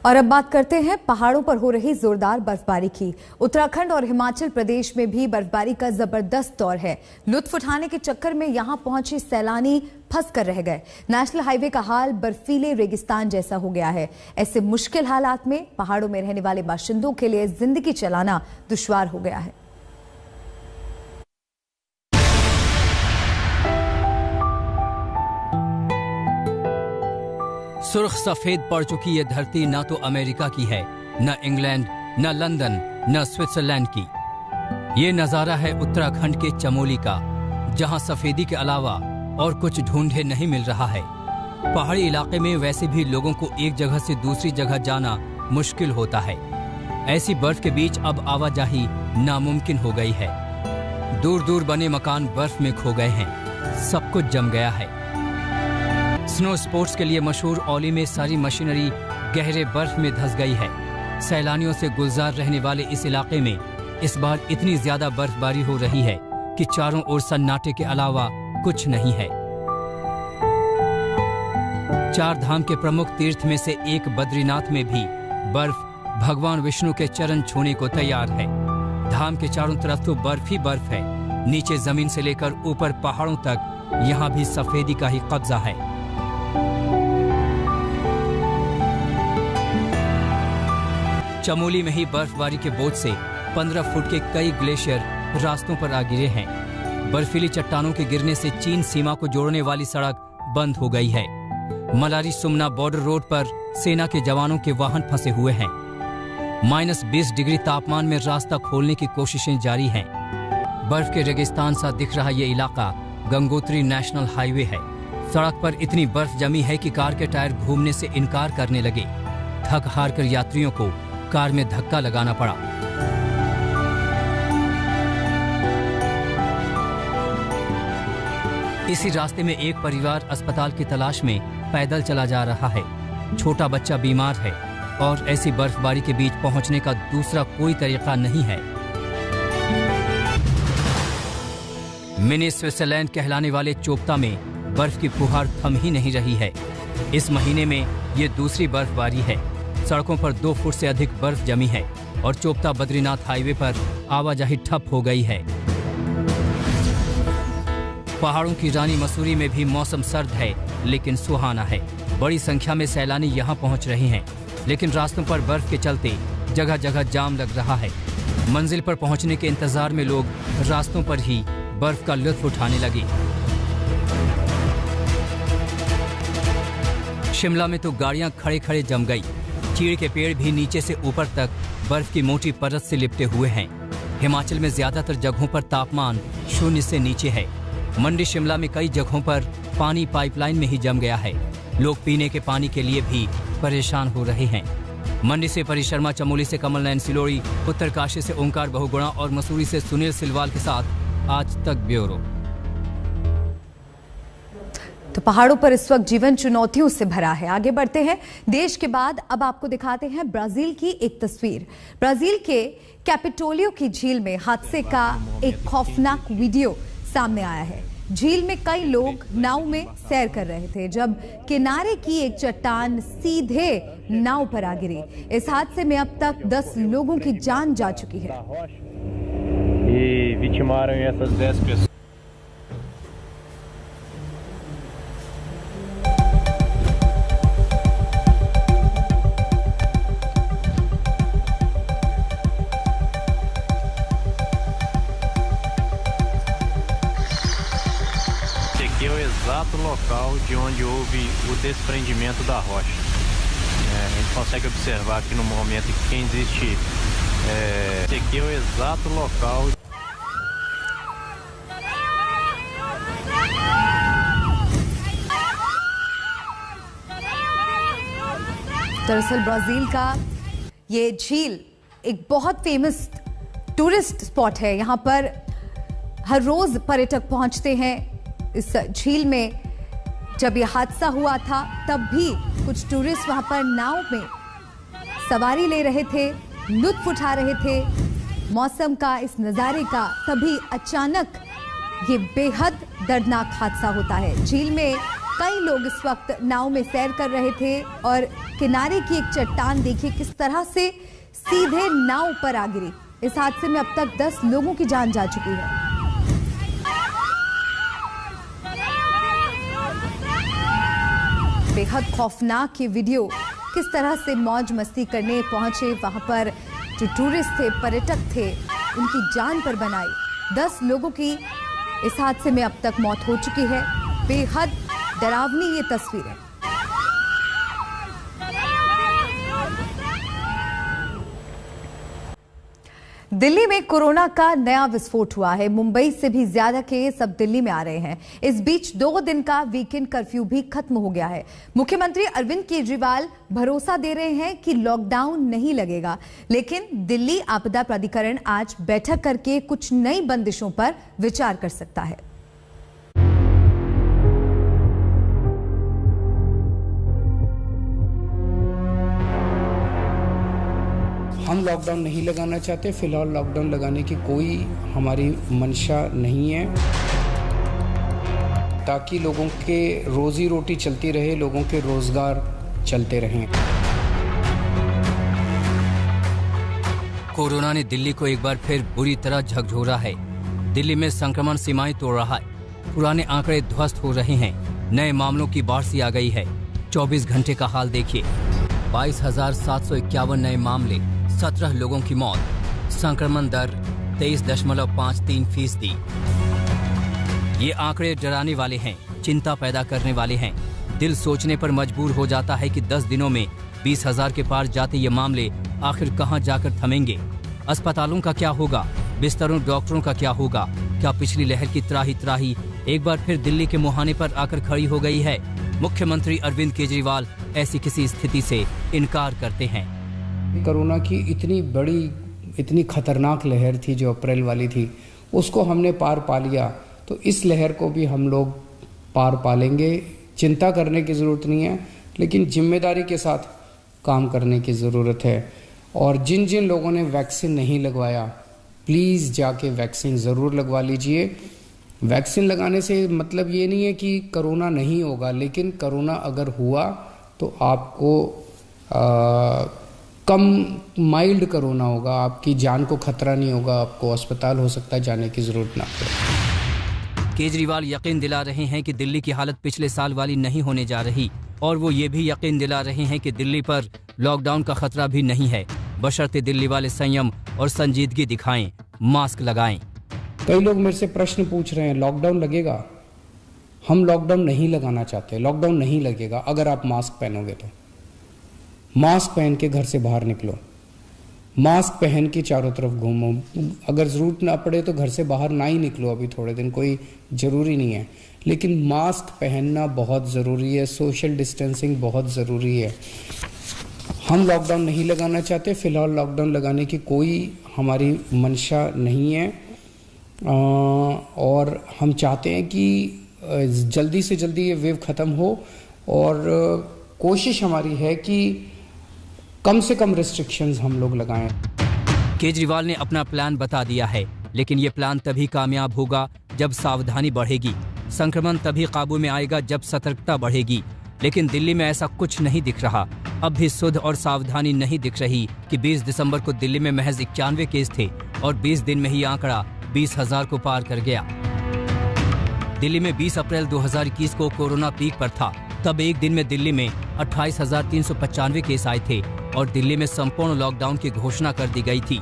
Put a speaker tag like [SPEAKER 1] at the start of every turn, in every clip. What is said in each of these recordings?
[SPEAKER 1] और अब बात करते हैं पहाड़ों पर हो रही जोरदार बर्फबारी की। उत्तराखंड और हिमाचल प्रदेश में भी बर्फबारी का जबरदस्त दौर है। लुत्फ उठाने के चक्कर में यहां पहुंचे सैलानी फंस कर रह गए। नेशनल हाईवे का हाल बर्फीले रेगिस्तान जैसा हो गया है। ऐसे मुश्किल हालात में पहाड़ों में रहने वाले बाशिंदों के लिए जिंदगी चलाना दुश्वार हो गया है।
[SPEAKER 2] सुर्ख सफेद पड़ चुकी ये धरती ना तो अमेरिका की है, न इंग्लैंड, न लंदन, न स्विट्जरलैंड की। ये नजारा है उत्तराखंड के चमोली का, जहां सफेदी के अलावा और कुछ ढूंढे नहीं मिल रहा है। पहाड़ी इलाके में वैसे भी लोगों को एक जगह से दूसरी जगह जाना मुश्किल होता है। ऐसी बर्फ के बीच अब आवाजाही नामुमकिन हो गई है। दूर दूर बने मकान बर्फ में खो गए हैं। सब कुछ जम गया है। स्नो स्पोर्ट्स के लिए मशहूर औली में सारी मशीनरी गहरे बर्फ में धंस गई है। सैलानियों से गुलजार रहने वाले इस इलाके में इस बार इतनी ज्यादा बर्फबारी हो रही है कि चारों ओर सन्नाटे के अलावा कुछ नहीं है। चार धाम के प्रमुख तीर्थ में से एक बद्रीनाथ में भी बर्फ भगवान विष्णु के चरण छूने को तैयार है। धाम के चारों तरफ तो बर्फ ही बर्फ है। नीचे जमीन से लेकर ऊपर पहाड़ों तक यहाँ भी सफेदी का ही कब्जा है। चमोली में ही बर्फबारी के बोझ से 15 फुट के कई ग्लेशियर रास्तों पर आ गिरे हैं। बर्फीली चट्टानों के गिरने से चीन सीमा को जोड़ने वाली सड़क बंद हो गई है। मलारी सुमना बॉर्डर रोड पर सेना के जवानों के वाहन फंसे हुए हैं। -20 डिग्री तापमान में रास्ता खोलने की कोशिशें जारी हैं। बर्फ के रेगिस्तान सा दिख रहा ये इलाका गंगोत्री नेशनल हाईवे है। सड़क पर इतनी बर्फ जमी है कि कार के टायर घूमने से इनकार करने लगे। थक हार कर यात्रियों को कार में धक्का लगाना पड़ा। इसी रास्ते में एक परिवार अस्पताल की तलाश में पैदल चला जा रहा है। छोटा बच्चा बीमार है और ऐसी बर्फबारी के बीच पहुंचने का दूसरा कोई तरीका नहीं है। मिनी स्विट्जरलैंड कहलाने वाले चोपता में बर्फ की फुहार थम ही नहीं रही है। इस महीने में ये दूसरी बर्फबारी है। सड़कों पर 2 फुट से अधिक बर्फ जमी है और चोपता बद्रीनाथ हाईवे पर आवाजाही ठप हो गई है। पहाड़ों की रानी मसूरी में भी मौसम सर्द है लेकिन सुहाना है। बड़ी संख्या में सैलानी यहाँ पहुँच रहे हैं, लेकिन रास्तों पर बर्फ के चलते जगह जगह जाम लग रहा है। मंजिल पर पहुँचने के इंतजार में लोग रास्तों पर ही बर्फ का लुत्फ उठाने लगे। शिमला में तो गाड़ियां खड़े खड़े जम गई। चीड़ के पेड़ भी नीचे से ऊपर तक बर्फ की मोटी परत से लिपटे हुए हैं। हिमाचल में ज्यादातर जगहों पर तापमान 0 से नीचे है। मंडी शिमला में कई जगहों पर पानी पाइपलाइन में ही जम गया है। लोग पीने के पानी के लिए भी परेशान हो रहे हैं। मंडी से परी शर्मा, चमोली से कमल नयन सिलोड़ी, उत्तरकाशी से ओंकार बहुगुणा और मसूरी से सुनील सिलवाल के साथ आज तक ब्यूरो।
[SPEAKER 1] तो पहाड़ों पर इस वक्त जीवन चुनौतियों से भरा है। आगे बढ़ते हैं। देश के बाद अब आपको दिखाते हैं ब्राजील की एक तस्वीर। ब्राजील के कैपिटोलियो की झील में हादसे का एक खौफनाक वीडियो सामने आया है। झील में कई लोग नाव में सैर कर रहे थे जब किनारे की एक चट्टान सीधे नाव पर आ गिरी। इस हादसे में अब तक 10 लोगों की जान जा चुकी है।
[SPEAKER 3] Aqui é o exato local de onde houve o desprendimento da rocha. A gente consegue observar aqui no momento que quem existe. Esse aqui é o exato local.
[SPEAKER 1] दरअसल ब्राजील का ये झील एक बहुत फेमस टूरिस्ट स्पॉट है। यहाँ पर हर रोज पर्यटक पहुंचते हैं। इस झील में जब ये हादसा हुआ था तब भी कुछ टूरिस्ट वहां पर नाव में सवारी ले रहे थे, लुत्फ उठा रहे थे मौसम का, इस नज़ारे का। तभी अचानक ये बेहद दर्दनाक हादसा होता है। झील में कई लोग इस वक्त नाव में सैर कर रहे थे और किनारे की एक चट्टान देखिए किस तरह से सीधे नाव पर आ गिरी। इस हादसे में अब तक 10 लोगों की जान जा चुकी है। बेहद खौफनाक ये वीडियो, किस तरह से मौज मस्ती करने पहुंचे वहां पर जो टूरिस्ट थे, पर्यटक थे, उनकी जान पर बनाई। 10 लोगों की इस हादसे में अब तक मौत हो चुकी है। बेहद डरावनी ये तस्वीर है। दिल्ली में कोरोना का नया विस्फोट हुआ है। मुंबई से भी ज्यादा केस अब दिल्ली में आ रहे हैं। इस बीच 2 दिन का वीकेंड कर्फ्यू भी खत्म हो गया है। मुख्यमंत्री अरविंद केजरीवाल भरोसा दे रहे हैं कि लॉकडाउन नहीं लगेगा, लेकिन दिल्ली आपदा प्राधिकरण आज बैठक करके कुछ नई बंदिशों पर विचार कर सकता है।
[SPEAKER 4] हम लॉकडाउन नहीं लगाना चाहते। फिलहाल लॉकडाउन लगाने की कोई हमारी मंशा नहीं है, ताकि लोगों के रोजी रोटी चलती रहे, लोगों के रोजगार चलते रहें।
[SPEAKER 2] कोरोना ने दिल्ली को एक बार फिर बुरी तरह झकझोरा है। दिल्ली में संक्रमण सीमाएं तोड़ रहा है। पुराने आंकड़े ध्वस्त हो रहे हैं। नए मामलों की बाढ़ सी आ गई है। 24 घंटे का हाल देखिए। 22,751 नए मामले, 17 लोगों की मौत। संक्रमण दर 23.53%। ये आंकड़े डराने वाले हैं, चिंता पैदा करने वाले हैं। दिल सोचने पर मजबूर हो जाता है कि 10 दिनों में 20,000 के पार जाते ये मामले आखिर कहां जाकर थमेंगे। अस्पतालों का क्या होगा? बिस्तरों, डॉक्टरों का क्या होगा? क्या पिछली लहर की त्राही एक बार फिर दिल्ली के मुहाने पर आकर खड़ी हो गई है? मुख्यमंत्री अरविंद केजरीवाल ऐसी किसी स्थिति से इनकार करते हैं।
[SPEAKER 4] कोरोना की इतनी बड़ी, इतनी खतरनाक लहर थी जो अप्रैल वाली थी, उसको हमने पार पा लिया, तो इस लहर को भी हम लोग पार पा लेंगे। चिंता करने की ज़रूरत नहीं है, लेकिन जिम्मेदारी के साथ काम करने की ज़रूरत है। और जिन जिन लोगों ने वैक्सीन नहीं लगवाया, प्लीज़ जाके वैक्सीन ज़रूर लगवा लीजिए। वैक्सीन लगाने से मतलब ये नहीं है कि कोरोना नहीं होगा, लेकिन कोरोना अगर हुआ तो आपको कम माइल्ड कोरोना होगा, आपकी जान को खतरा नहीं होगा, आपको अस्पताल हो सकता है जाने की ज़रूरत ना पड़े।
[SPEAKER 2] केजरीवाल यकीन दिला रहे हैं कि दिल्ली की हालत पिछले साल वाली नहीं होने जा रही, और वो ये भी यकीन दिला रहे हैं कि दिल्ली पर लॉकडाउन का खतरा भी नहीं है, बशर्ते दिल्ली वाले संयम और संजीदगी दिखाएं, मास्क लगाएं।
[SPEAKER 4] कई लोग मेरे से प्रश्न पूछ रहे हैं, लॉकडाउन लगेगा? हम लॉकडाउन नहीं लगाना चाहते। लॉकडाउन नहीं लगेगा अगर आप मास्क पहनोगे तो। मास्क पहन के घर से बाहर निकलो, मास्क पहन के चारों तरफ घूमो। अगर ज़रूरत ना पड़े तो घर से बाहर ना ही निकलो, अभी थोड़े दिन कोई ज़रूरी नहीं है, लेकिन मास्क पहनना बहुत ज़रूरी है। सोशल डिस्टेंसिंग बहुत ज़रूरी है। हम लॉकडाउन नहीं लगाना चाहते। फिलहाल लॉकडाउन लगाने की कोई हमारी मंशा नहीं है, और हम चाहते हैं कि जल्दी से जल्दी ये वेव ख़त्म हो, और कोशिश हमारी है कि कम से कम रिस्ट्रिक्शंस हम लोग लगाएं।
[SPEAKER 2] केजरीवाल ने अपना प्लान बता दिया है, लेकिन ये प्लान तभी कामयाब होगा जब सावधानी बढ़ेगी। संक्रमण तभी काबू में आएगा जब सतर्कता बढ़ेगी। लेकिन दिल्ली में ऐसा कुछ नहीं दिख रहा। अब भी सुध और सावधानी नहीं दिख रही कि 20 दिसंबर को दिल्ली में महज 91 केस थे और 20 दिन में ही आंकड़ा 20,000 को पार कर गया। दिल्ली में 20 अप्रैल 2021 को कोरोना पीक पर था। तब एक दिन में दिल्ली में 28,395 केस आए थे और दिल्ली में संपूर्ण लॉकडाउन की घोषणा कर दी गई थी।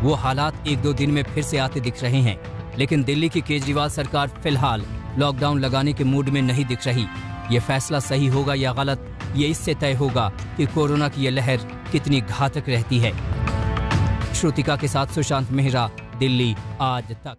[SPEAKER 2] वो हालात 1-2 दिन में फिर से आते दिख रहे हैं, लेकिन दिल्ली की केजरीवाल सरकार फिलहाल लॉकडाउन लगाने के मूड में नहीं दिख रही। ये फैसला सही होगा या गलत, ये इससे तय होगा कि कोरोना की ये लहर कितनी घातक रहती है। श्रुतिका के साथ सुशांत मेहरा, दिल्ली आज तक।